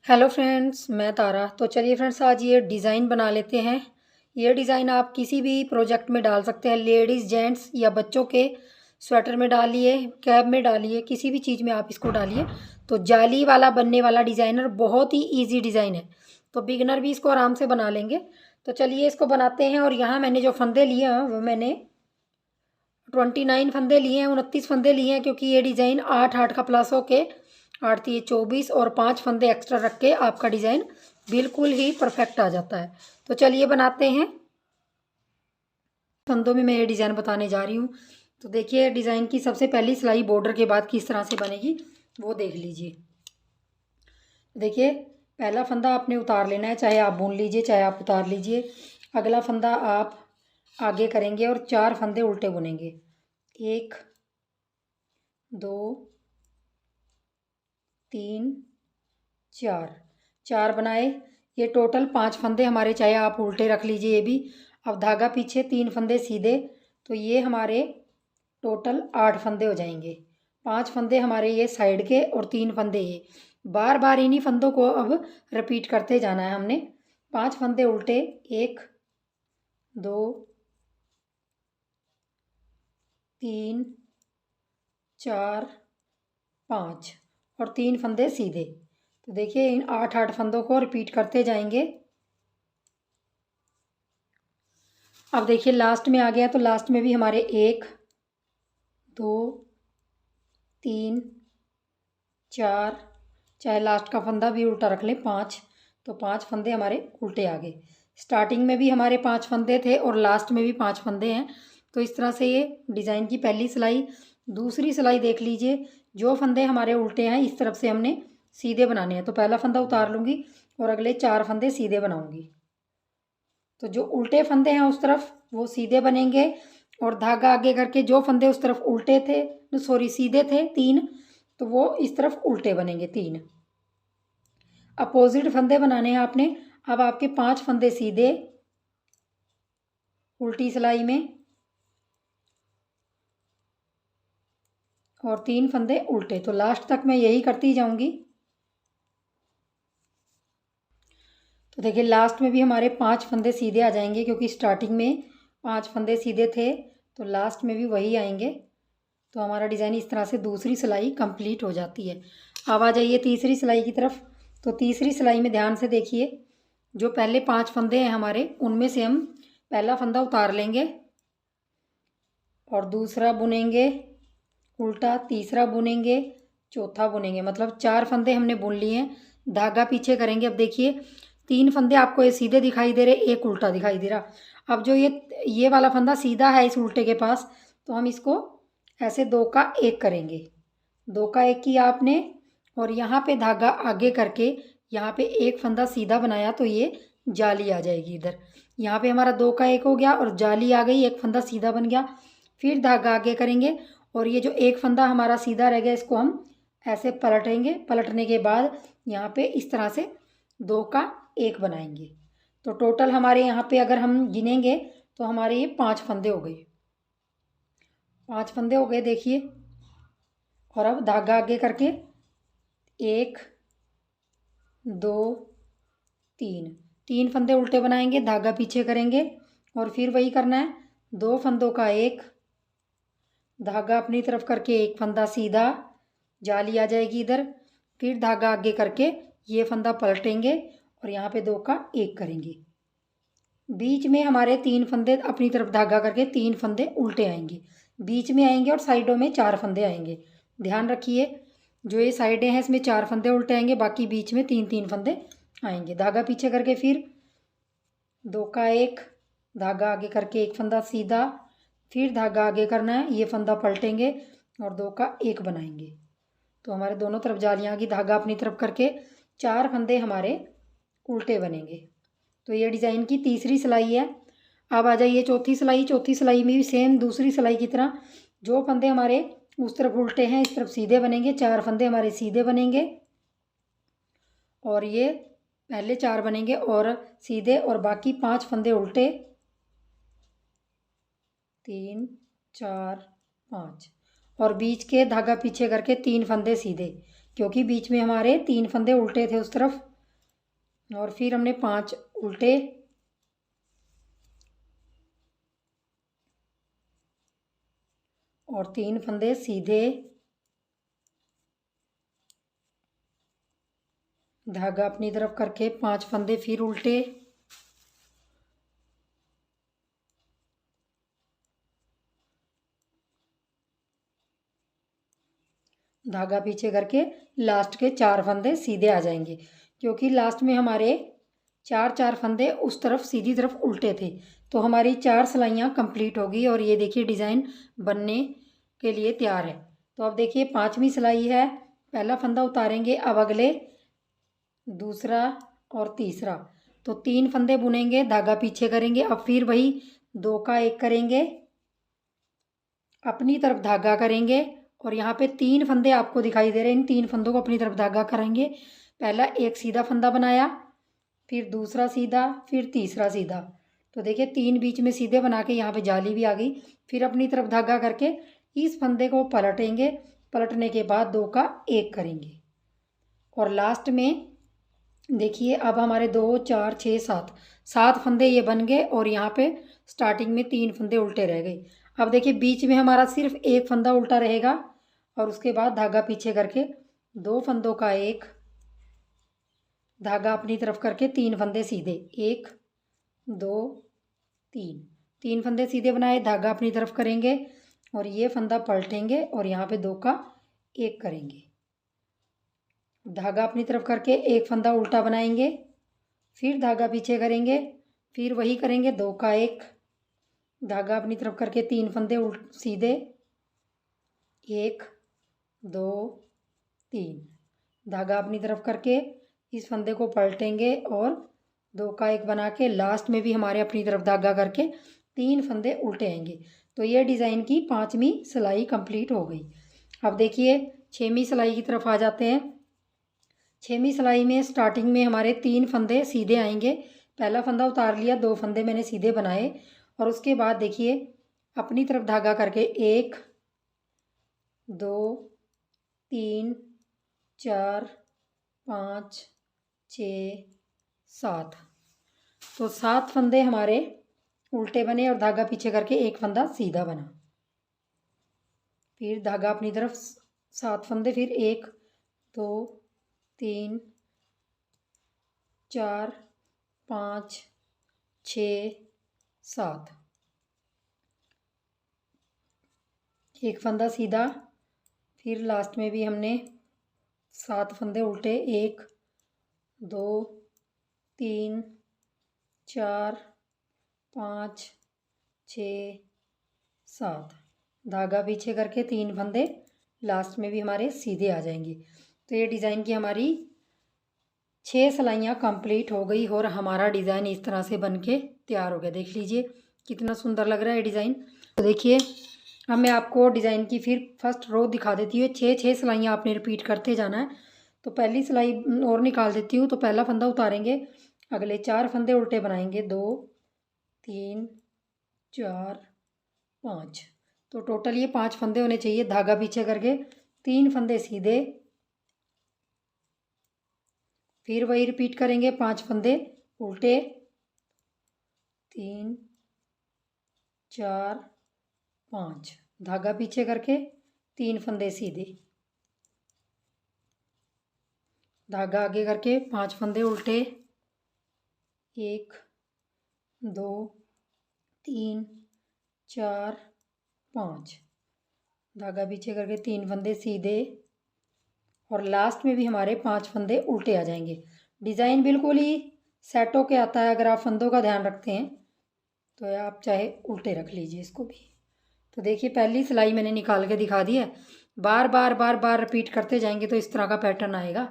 Hello friends, मैं तारा। तो चलिए फ्रेंड्स, आज ये डिज़ाइन बना लेते हैं। ये डिज़ाइन आप किसी भी प्रोजेक्ट में डाल सकते हैं, लेडीज़ जेंट्स या बच्चों के स्वेटर में डालिए, कैप में डालिए, किसी भी चीज़ में आप इसको डालिए। तो जाली वाला बनने वाला डिज़ाइनर बहुत ही इजी डिज़ाइन है, तो बिगनर भी इसको आराम से बना लेंगे। तो चलिए इसको बनाते हैं। और यहाँ मैंने जो फंदे लिए हैं वो मैंने 29 फंदे लिए हैं, 29 फंदे लिए हैं, क्योंकि ये डिज़ाइन 8 का प्लस हो के 8 × 3 = 24 और 5 फंदे एक्स्ट्रा रख के आपका डिज़ाइन बिल्कुल ही परफेक्ट आ जाता है। तो चलिए बनाते हैं। फंदों में मैं ये डिज़ाइन बताने जा रही हूँ। तो देखिए, डिज़ाइन की सबसे पहली सिलाई बॉर्डर के बाद किस तरह से बनेगी वो देख लीजिए। देखिए, पहला फंदा आपने उतार लेना है, चाहे आप बुन लीजिए चाहे आप उतार लीजिए। अगला फंदा आप आगे करेंगे और 4 फंदे उल्टे बुनेंगे। 1 2 3 4 बनाए। ये टोटल 5 फंदे हमारे, चाहे आप उल्टे रख लीजिए ये भी। अब धागा पीछे, 3 फंदे सीधे, तो ये हमारे टोटल 8 फंदे हो जाएंगे। 5 फंदे हमारे ये साइड के और 3 फंदे ये। बार बार इन्हीं फंदों को अब रिपीट करते जाना है हमने। 5 फंदे उल्टे, 1 2 3 4 5 और 3 फंदे सीधे। तो देखिए, इन 8 फंदों को रिपीट करते जाएंगे। अब देखिए लास्ट में आ गया, तो लास्ट में भी हमारे 1 2 3 4, चाहे लास्ट का फंदा भी उल्टा रख लें, 5। तो 5 फंदे हमारे उल्टे आ गए। स्टार्टिंग में भी हमारे 5 फंदे थे और लास्ट में भी 5 फंदे हैं। तो इस तरह से ये डिज़ाइन की पहली सिलाई। दूसरी सिलाई देख लीजिए, जो फंदे हमारे उल्टे हैं इस तरफ से हमने सीधे बनाने हैं। तो पहला फंदा उतार लूँगी और अगले 4 फंदे सीधे बनाऊँगी। तो जो उल्टे फंदे हैं उस तरफ वो सीधे बनेंगे, और धागा आगे करके जो फंदे उस तरफ उल्टे थे, सॉरी सीधे थे 3, तो वो इस तरफ उल्टे बनेंगे 3। अपोजिट फंदे बनाने हैं आपने। अब आपके 5 फंदे सीधे उल्टी सिलाई में और 3 फंदे उल्टे। तो लास्ट तक मैं यही करती जाऊंगी। तो देखिए, लास्ट में भी हमारे 5 फंदे सीधे आ जाएंगे, क्योंकि स्टार्टिंग में 5 फंदे सीधे थे, तो लास्ट में भी वही आएंगे। तो हमारा डिज़ाइन इस तरह से दूसरी सिलाई कंप्लीट हो जाती है। अब आ जाइए तीसरी सिलाई की तरफ। तो तीसरी सिलाई में ध्यान से देखिए, जो पहले 5 फंदे हैं हमारे, उनमें से हम पहला फंदा उतार लेंगे और दूसरा बुनेंगे उल्टा, तीसरा बुनेंगे, चौथा बुनेंगे। मतलब 4 फंदे हमने बुन लिए हैं। धागा पीछे करेंगे। अब देखिए, 3 फंदे आपको ये सीधे दिखाई दे रहे, एक उल्टा दिखाई दे रहा। अब जो ये वाला फंदा सीधा है इस उल्टे के पास, तो हम इसको ऐसे 2 का 1 करेंगे। 2 का 1 किया आपने, और यहाँ पे धागा आगे करके यहाँ पे एक फंदा सीधा बनाया, तो ये जाली आ जाएगी इधर। यहाँ पे हमारा 2 का 1 हो गया और जाली आ गई, एक फंदा सीधा बन गया। फिर धागा आगे करेंगे और ये जो एक फंदा हमारा सीधा रह गया, इसको हम ऐसे पलटेंगे। पलटने के बाद यहाँ पे इस तरह से 2 का 1 बनाएंगे। तो टोटल हमारे यहाँ पे अगर हम गिनेंगे तो हमारे ये 5 फंदे हो गए। 5 फंदे हो गए देखिए। और अब धागा आगे करके 1 2 3 फंदे उल्टे बनाएंगे, धागा पीछे करेंगे और फिर वही करना है। 2 फंदों का 1, धागा अपनी तरफ करके एक फंदा सीधा, जाली आ जाएगी इधर। फिर धागा आगे करके ये फंदा पलटेंगे और यहाँ पे 2 का 1 करेंगे। बीच में हमारे 3 फंदे अपनी तरफ धागा करके 3 फंदे उल्टे आएंगे, बीच में आएंगे, और साइडों में 4 फंदे आएंगे। ध्यान रखिए, जो ये साइडें हैं इसमें 4 फंदे उल्टे आएंगे, बाकी बीच में 3 फंदे आएंगे। धागा पीछे करके फिर 2 का 1, धागा आगे करके एक फंदा सीधा, फिर धागा आगे करना है, ये फंदा पलटेंगे और 2 का 1 बनाएंगे। तो हमारे दोनों तरफ जालियाँ की, धागा अपनी तरफ करके 4 फंदे हमारे उल्टे बनेंगे। तो ये डिज़ाइन की तीसरी सिलाई है। अब आ जाइए चौथी सिलाई। चौथी सिलाई में भी सेम दूसरी सिलाई की तरह जो फंदे हमारे उस तरफ उल्टे हैं इस तरफ सीधे बनेंगे, 4 फंदे हमारे सीधे बनेंगे और ये पहले 4 बनेंगे और सीधे, और बाकी 5 फंदे उल्टे, 3 4 5, और बीच के धागा पीछे करके 3 फंदे सीधे, क्योंकि बीच में हमारे 3 फंदे उल्टे थे उस तरफ, और फिर हमने 5 उल्टे और 3 फंदे सीधे, धागा अपनी तरफ करके 5 फंदे फिर उल्टे, धागा पीछे करके लास्ट के 4 फंदे सीधे आ जाएंगे, क्योंकि लास्ट में हमारे 4 फंदे उस तरफ सीधी तरफ उल्टे थे। तो हमारी 4 सिलाइयाँ कंप्लीट होगी और ये देखिए डिज़ाइन बनने के लिए तैयार है। तो अब देखिए 5वीं सिलाई है, पहला फंदा उतारेंगे, अब अगले दूसरा और तीसरा, तो 3 फंदे बुनेंगे, धागा पीछे करेंगे, अब फिर वही 2 का 1 करेंगे, अपनी तरफ धागा करेंगे और यहाँ पे 3 फंदे आपको दिखाई दे रहे हैं, इन 3 फंदों को अपनी तरफ धागा करेंगे। पहला एक सीधा फंदा बनाया, फिर दूसरा सीधा, फिर तीसरा सीधा, तो देखिए 3 बीच में सीधे बना के यहाँ पे जाली भी आ गई। फिर अपनी तरफ धागा करके इस फंदे को पलटेंगे, पलटने के बाद 2 का 1 करेंगे और लास्ट में देखिए अब हमारे 2 4 6 7 फंदे ये बन गए और यहाँ पे स्टार्टिंग में 3 फंदे उल्टे रह गए। अब देखिए बीच में हमारा सिर्फ 1 फंदा उल्टा रहेगा और उसके बाद धागा पीछे करके 2 फंदों का 1, धागा अपनी तरफ करके 3 फंदे सीधे, 1 2 3 फंदे सीधे बनाए, धागा अपनी तरफ करेंगे और ये फंदा पलटेंगे और यहाँ पे 2 का 1 करेंगे, धागा अपनी तरफ करके 1 फंदा उल्टा बनाएंगे, फिर धागा पीछे करेंगे, फिर वही करेंगे 2 का 1, धागा अपनी तरफ करके 3 फंदे सीधे, 1 2 3, धागा अपनी तरफ करके इस फंदे को पलटेंगे और 2 का 1 बना के लास्ट में भी हमारे अपनी तरफ धागा करके 3 फंदे उल्टे आएंगे। तो ये डिज़ाइन की 5वीं सिलाई कंप्लीट हो गई। अब देखिए 6वीं सिलाई की तरफ आ जाते हैं। 6वीं सिलाई में स्टार्टिंग में हमारे 3 फंदे सीधे आएंगे, पहला फंदा उतार लिया, 2 फंदे मैंने सीधे बनाए और उसके बाद देखिए अपनी तरफ धागा करके 1 2 3 4 5 6 7, तो 7 फंदे हमारे उल्टे बने और धागा पीछे करके 1 फंदा सीधा बना, फिर धागा अपनी तरफ 7 फंदे, फिर 1 2 3 4 5 6 7, 1 फंदा सीधा, फिर लास्ट में भी हमने 7 फंदे उल्टे, 1 2 3 4 5 6 7, धागा पीछे करके 3 फंदे लास्ट में भी हमारे सीधे आ जाएंगे। तो ये डिज़ाइन की हमारी 6 सिलाइयाँ कंप्लीट हो गई और हमारा डिज़ाइन इस तरह से बन के तैयार हो गया। देख लीजिए कितना सुंदर लग रहा है डिज़ाइन। तो देखिए अब मैं आपको डिज़ाइन की फिर फर्स्ट रो दिखा देती हूँ। 6 सिलाइयाँ आपने रिपीट करते जाना है। तो पहली सिलाई और निकाल देती हूँ। तो पहला फंदा उतारेंगे, अगले 4 फंदे उल्टे बनाएंगे, 2 3 4 5, तो टोटल ये 5 फंदे होने चाहिए। धागा पीछे करके 3 फंदे सीधे, फिर वही रिपीट करेंगे, 5 फंदे उल्टे, 3 4 5, धागा पीछे करके 3 फंदे सीधे, धागा आगे करके 5 फंदे उल्टे, 1 2 3 4 5, धागा पीछे करके 3 फंदे सीधे और लास्ट में भी हमारे 5 फंदे उल्टे आ जाएंगे। डिज़ाइन बिल्कुल ही सेट होके आता है। अगर आप फंदों का ध्यान रखते हैं तो आप चाहे उल्टे रख लीजिए इसको भी। तो देखिए पहली सिलाई मैंने निकाल के दिखा दी है। बार बार रिपीट करते जाएंगे तो इस तरह का पैटर्न आएगा।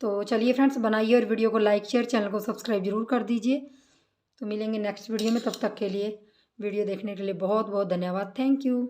तो चलिए फ्रेंड्स, बनाइए और वीडियो को लाइक शेयर, चैनल को सब्सक्राइब जरूर कर दीजिए। तो मिलेंगे नेक्स्ट वीडियो में, तब तक के लिए वीडियो देखने के लिए बहुत बहुत धन्यवाद। Thank you.